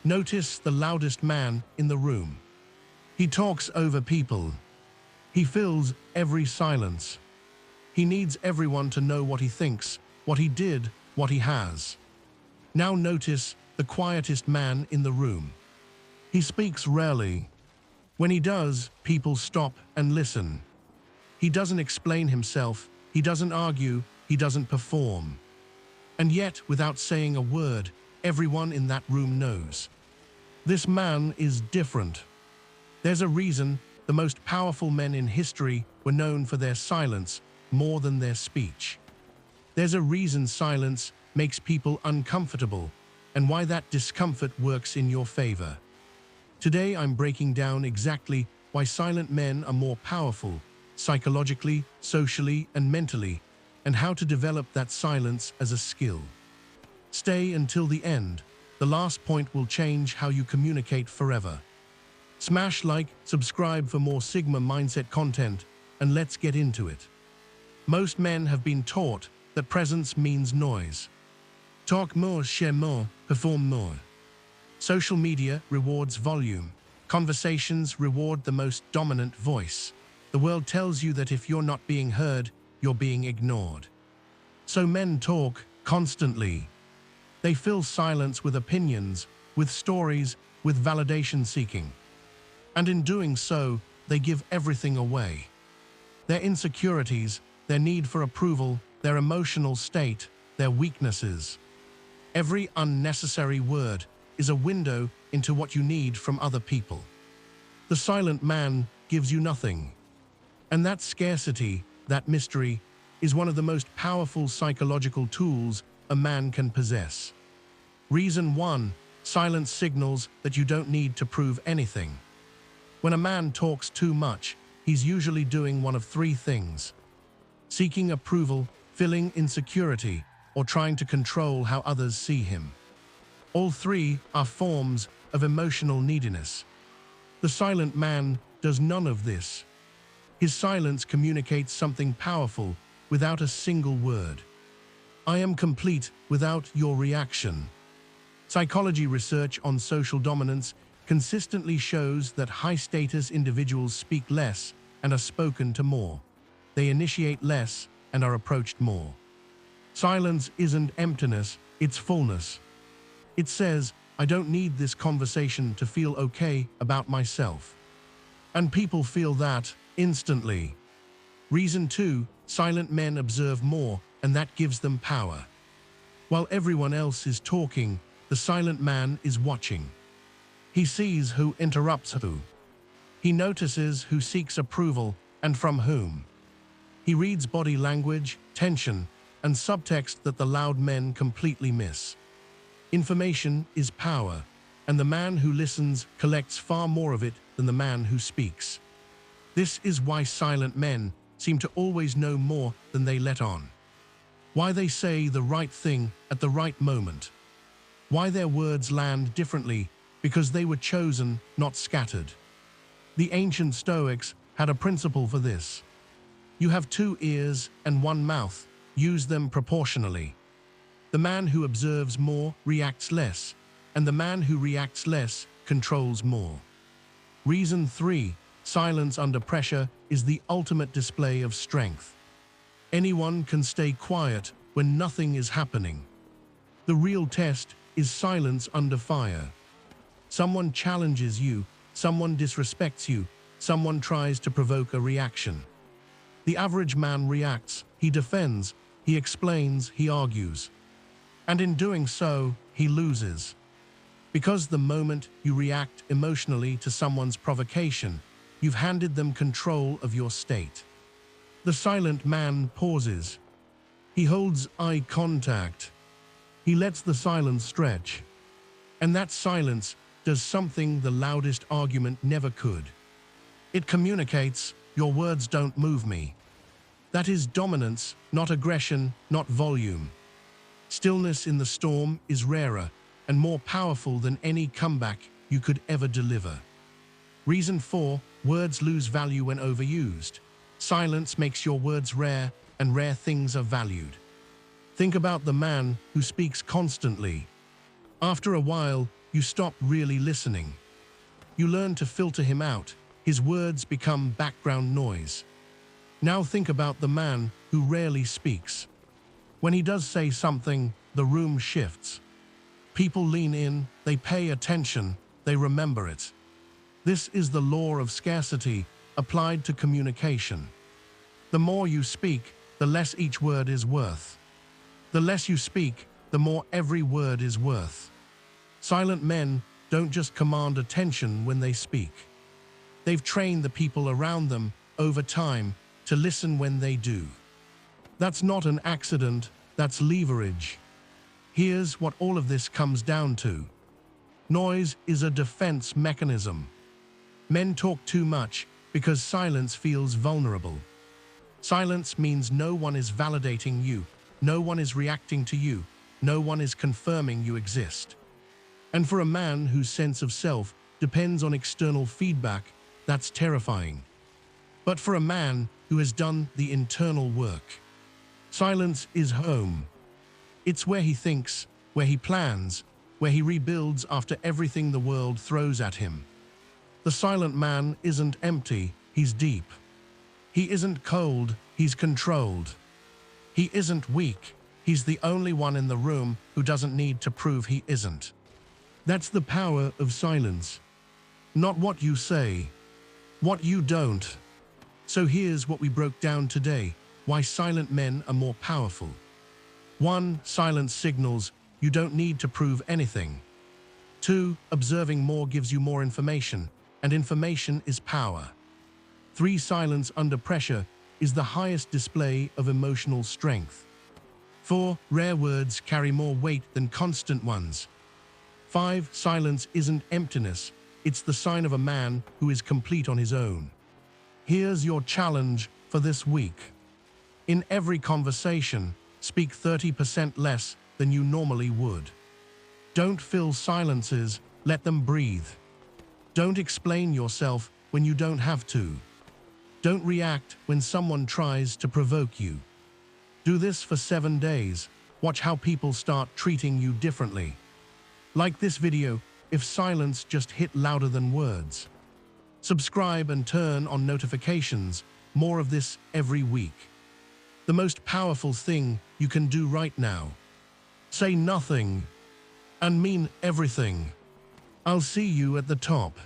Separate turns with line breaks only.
Notice the loudest man in the room. He talks over people. He fills every silence. He needs everyone to know what he thinks, what he did, what he has. Now notice the quietest man in the room. He speaks rarely. When he does, people stop and listen. He doesn't explain himself, he doesn't argue, he doesn't perform. And yet, without saying a word, everyone in that room knows. This man is different. There's a reason the most powerful men in history were known for their silence more than their speech. There's a reason silence makes people uncomfortable, and why that discomfort works in your favor. Today I'm breaking down exactly why silent men are more powerful, psychologically, socially, and mentally, and how to develop that silence as a skill. Stay until the end. The last point will change how you communicate forever. Smash like, subscribe for more Sigma mindset content, and let's get into it. Most men have been taught that presence means noise. Talk more, share more, perform more. Social media rewards volume. Conversations reward the most dominant voice. The world tells you that if you're not being heard, you're being ignored. So men talk constantly. They fill silence with opinions, with stories, with validation seeking. And in doing so, they give everything away. Their insecurities, their need for approval, their emotional state, their weaknesses. Every unnecessary word is a window into what you need from other people. The silent man gives you nothing. And that scarcity, that mystery, is one of the most powerful psychological tools a man can possess. Reason 1: silence signals that you don't need to prove anything. When a man talks too much, he's usually doing one of three things: seeking approval, filling insecurity, or trying to control how others see him. All three are forms of emotional neediness. The silent man does none of this. His silence communicates something powerful without a single word. I am complete without your reaction. Psychology research on social dominance consistently shows that high-status individuals speak less and are spoken to more. They initiate less and are approached more. Silence isn't emptiness, it's fullness. It says, I don't need this conversation to feel okay about myself. And people feel that instantly. Reason 2: silent men observe more, and that gives them power. While everyone else is talking, the silent man is watching. He sees who interrupts who. He notices who seeks approval and from whom. He reads body language, tension, and subtext that the loud men completely miss. Information is power, and the man who listens collects far more of it than the man who speaks. This is why silent men seem to always know more than they let on. Why they say the right thing at the right moment. Why their words land differently, because they were chosen, not scattered. The ancient Stoics had a principle for this. You have 2 ears and 1 mouth. Use them proportionally. The man who observes more reacts less, and the man who reacts less controls more. Reason 3: silence under pressure is the ultimate display of strength. Anyone can stay quiet when nothing is happening. The real test is silence under fire. Someone challenges you, someone disrespects you, someone tries to provoke a reaction. The average man reacts, he defends, he explains, he argues. And in doing so, he loses. Because the moment you react emotionally to someone's provocation, you've handed them control of your state. The silent man pauses. He holds eye contact. He lets the silence stretch. And that silence does something the loudest argument never could. It communicates, your words don't move me. That is dominance, not aggression, not volume. Stillness in the storm is rarer and more powerful than any comeback you could ever deliver. Reason 4: words lose value when overused. Silence makes your words rare, and rare things are valued. Think about the man who speaks constantly. After a while, you stop really listening. You learn to filter him out. His words become background noise. Now think about the man who rarely speaks. When he does say something, the room shifts. People lean in, they pay attention, they remember it. This is the law of scarcity applied to communication. The more you speak, the less each word is worth. The less you speak, the more every word is worth. Silent men don't just command attention when they speak. They've trained the people around them over time to listen when they do. That's not an accident, that's leverage. Here's what all of this comes down to. Noise is a defense mechanism. Men talk too much because silence feels vulnerable. Silence means no one is validating you, no one is reacting to you, no one is confirming you exist. And for a man whose sense of self depends on external feedback, that's terrifying. But for a man who has done the internal work, silence is home. It's where he thinks, where he plans, where he rebuilds after everything the world throws at him. The silent man isn't empty, he's deep. He isn't cold, he's controlled. He isn't weak, he's the only one in the room who doesn't need to prove he isn't. That's the power of silence. Not what you say, what you don't. So here's what we broke down today, why silent men are more powerful. 1. Silence signals you don't need to prove anything. 2. Observing more gives you more information, and information is power. 3. Silence under pressure is the highest display of emotional strength. 4. Rare words carry more weight than constant ones. 5. Silence isn't emptiness, it's the sign of a man who is complete on his own. Here's your challenge for this week. In every conversation, speak 30% less than you normally would. Don't fill silences, let them breathe. Don't explain yourself when you don't have to. Don't react when someone tries to provoke you. Do this for 7 days. Watch how people start treating you differently. Like this video if silence just hit louder than words. Subscribe and turn on notifications. More of this every week. The most powerful thing you can do right now. Say nothing and mean everything. I'll see you at the top.